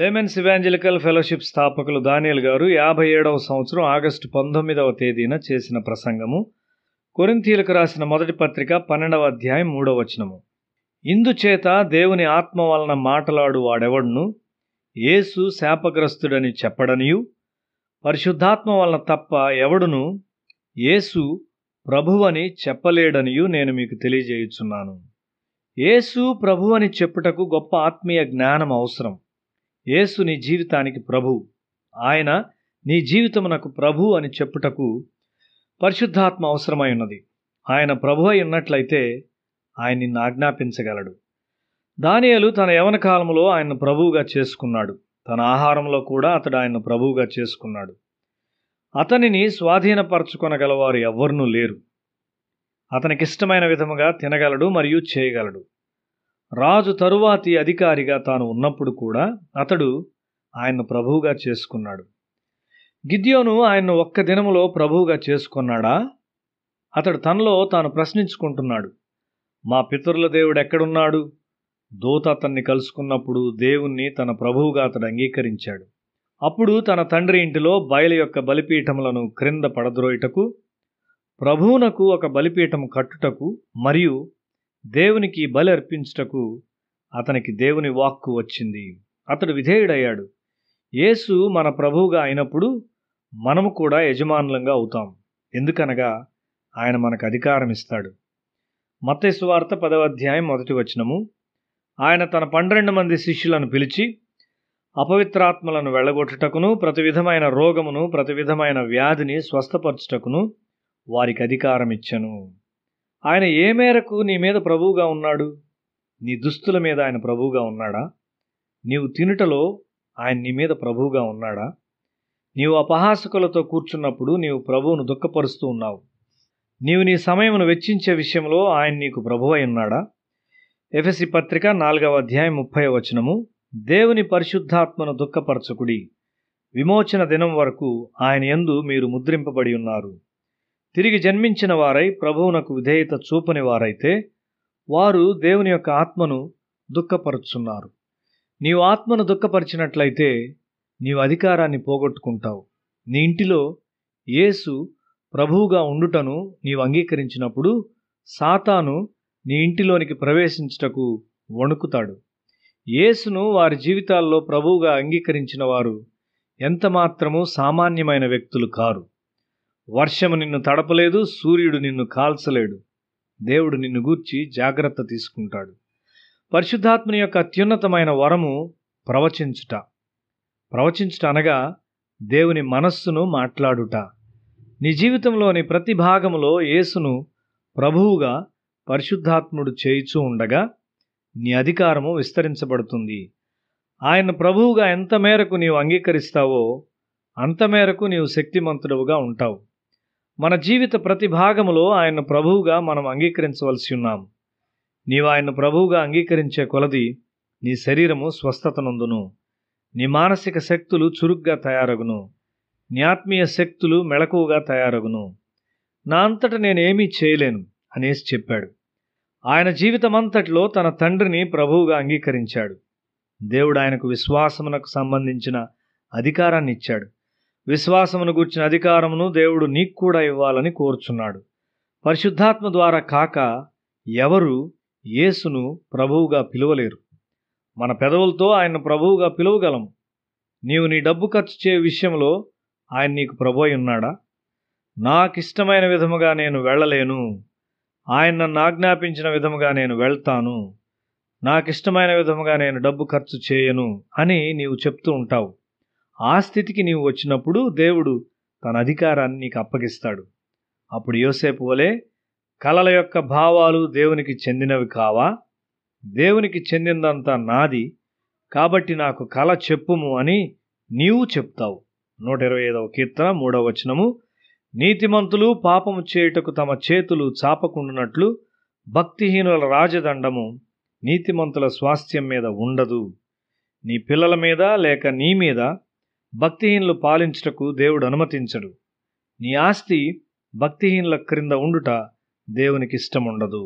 Laymen's evangelical fellowship స్థాపకులు దానియేల్ గారు 57వ సంవత్సరం ఆగస్టు 19వ తేదీన చేసిన ప్రసంగము కొరింథీయులకు రాసిన మొదటి పత్రిక 12వ అధ్యాయం 3వ వచనము. ఇందుచేత దేవుని ఆత్మ వలన మాటలాడు వాడెవడును యేసు శాపగ్రస్తుడని చెప్పడనియు, పరిశుద్ధాత్మ వలన తప్ప ఎవడును యేసు ప్రభువని చెప్పలేడనియు నేను మీకు తెలియజేయుచున్నాను. యేసు ప్రభువని చెప్పుటకు గొప్ప ఆత్మీయ జ్ఞానం అవసరం. యేసు నీ జీవితానికి ప్రభు, ఆయన నీ జీవితమునకు ప్రభు అని చెప్పుటకు పరిశుద్ధాత్మ అవసరమై ఉన్నది. ఆయన ప్రభు అయి ఉన్నట్లయితే ఆయన నిన్ను ఆజ్ఞాపించగలడు. దానియేలు తన యవన కాలంలో ఆయన్ను ప్రభువుగా చేసుకున్నాడు. తన ఆహారంలో కూడా అతడు ఆయన్ను ప్రభువుగా చేసుకున్నాడు. అతనిని స్వాధీనపరచుకొనగలవారు ఎవ్వరునూ లేరు. అతనికిష్టమైన విధముగా తినగలడు మరియు చేయగలడు. రాజు తరువాతి అధికారిగా తాను ఉన్నప్పుడు కూడా అతడు ఆయన్ను ప్రభువుగా చేసుకున్నాడు. గిద్యోను ఆయన్ను ఒక్క దినములో ప్రభువుగా చేసుకున్నాడా? అతడు తనలో తాను ప్రశ్నించుకుంటున్నాడు, మా పితరుల దేవుడు ఎక్కడున్నాడు? దూత అతన్ని కలుసుకున్నప్పుడు దేవుణ్ణి తన ప్రభువుగా అతడు అంగీకరించాడు. అప్పుడు తన తండ్రి ఇంటిలో బయలు యొక్క బలిపీఠములను క్రింద పడద్రోయుటకు, ప్రభువునకు ఒక బలిపీఠము కట్టుటకు మరియు దేవునికి బలి అర్పించుటకు అతనికి దేవుని వాక్కు వచ్చింది. అతడు విధేయుడయ్యాడు. యేసు మన ప్రభువుగా అయినప్పుడు మనము కూడా యజమానులంగా అవుతాం. ఎందుకనగా ఆయన మనకు అధికారం ఇస్తాడు. మత్తయి సువార్త 10వ అధ్యాయం 1వ వచనము. ఆయన తన 12 మంది శిష్యులను పిలిచి అపవిత్రాత్మలను వెళ్ళగొట్టుటకును, ప్రతి విధమైన రోగమును, ప్రతి విధమైన వ్యాధిని స్వస్థపరచుటకును వారికి అధికారం ఇచ్చెను. ఆయన ఏ మేరకు నీ మీద ప్రభువుగా ఉన్నాడు? నీ దుస్తుల మీద ఆయన ప్రభువుగా ఉన్నాడా? నీవు తినుటలో ఆయన నీ మీద ప్రభువుగా ఉన్నాడా? నీవు అపహాసకులతో కూర్చున్నప్పుడు నీవు ప్రభువును దుఃఖపరుస్తూ ఉన్నావు. నీవు నీ సమయమును వెచ్చించే విషయంలో ఆయన నీకు ప్రభువై ఉన్నాడా? ఎఫెసీ పత్రిక 4వ అధ్యాయం 30వ వచనము. దేవుని పరిశుద్ధాత్మను దుఃఖపరచకుడి, విమోచన దినం వరకు ఆయన యందు మీరు ముద్రింపబడి ఉన్నారు. తిరిగి జన్మించిన వారై ప్రభువునకు విధేయత చూపని వారైతే వారు దేవుని యొక్క ఆత్మను దుఃఖపరుచున్నారు. నీవు ఆత్మను దుఃఖపరిచినట్లయితే నీవు అధికారాన్ని పోగొట్టుకుంటావు. నీ ఇంటిలో యేసు ప్రభువుగా ఉండుటను నీవు అంగీకరించినప్పుడు సాతాను నీ ఇంటిలోనికి ప్రవేశించుటకు వణుకుతాడు. యేసును వారి జీవితాల్లో ప్రభువుగా అంగీకరించిన వారు ఎంతమాత్రము సామాన్యమైన వ్యక్తులు కారు. వర్షము నిన్ను తడపలేదు, సూర్యుడు నిన్ను కాల్చలేడు. దేవుడు నిన్ను గూర్చి జాగ్రత్త తీసుకుంటాడు. పరిశుద్ధాత్మని యొక్క అత్యున్నతమైన వరము ప్రవచించుట. ప్రవచించుట అనగా దేవుని మనస్సును మాట్లాడుట. నీ జీవితంలోని ప్రతి భాగములో యేసును ప్రభువుగా పరిశుద్ధాత్ముడు చేయుచూ ఉండగా నీ అధికారము విస్తరించబడుతుంది. ఆయన ప్రభువుగా ఎంత మేరకు నీవు అంగీకరిస్తావో అంత మేరకు నీవు శక్తిమంతుడవుగా ఉంటావు. మన జీవిత ప్రతి భాగములో ఆయన ప్రభువుగా మనం అంగీకరించవలసి ఉన్నాము. నీవు ఆయన ప్రభువుగా అంగీకరించే కొలది నీ శరీరము స్వస్థతనందును, నీ మానసిక శక్తులు చురుగ్గా తయారగును, నీ ఆత్మీయ శక్తులు మెళకువగా తయారగును. నా అంతట నేనేమీ చేయలేను అనేసి చెప్పాడు. ఆయన జీవితమంతటిలో తన తండ్రిని ప్రభువుగా అంగీకరించాడు. దేవుడు ఆయనకు విశ్వాసమునకు సంబంధించిన అధికారాన్ని ఇచ్చాడు. విశ్వాసమును గూర్చిన అధికారమును దేవుడు నీకు కూడా ఇవ్వాలని కోరుచున్నాడు. పరిశుద్ధాత్మ ద్వారా కాక ఎవరు యేసును ప్రభువుగా పిలువలేరు. మన పెదవులతో ఆయన్ను ప్రభువుగా పిలువగలం. నీవు నీ డబ్బు ఖర్చు చే విషయంలో ఆయన నీకు ప్రభు అయి ఉన్నాడా? నాకిష్టమైన విధముగా నేను వెళ్ళలేను, ఆయన నన్ను ఆజ్ఞాపించిన విధముగా నేను వెళ్తాను, నాకిష్టమైన విధముగా నేను డబ్బు ఖర్చు చేయను అని నీవు చెప్తూ ఉంటావు. ఆ స్థితికి నీవు వచ్చినప్పుడు దేవుడు తన అధికారాన్ని నీకు అప్పగిస్తాడు. అప్పుడు యోసేపు వలె కలల యొక్క భావాలు దేవునికి చెందినవి కావా? దేవునికి చెందిందంతా నాది, కాబట్టి నాకు కల చెప్పుము అని నీవు చెప్తావు. 125వ కీర్తన 3వ వచనము. నీతిమంతులు పాపము చేయుటకు తమ చేతులు చాపకుండునట్లు భక్తిహీనుల రాజదండము నీతిమంతుల స్వాస్థ్యం మీద ఉండదు. నీ పిల్లల మీద లేక నీ మీద భక్తిహీనులు పాలించుటకు దేవుడు అనుమతించడు. నీ ఆస్తి భక్తిహీనుల క్రింద ఉండుట దేవునికి ఇష్టముండదు.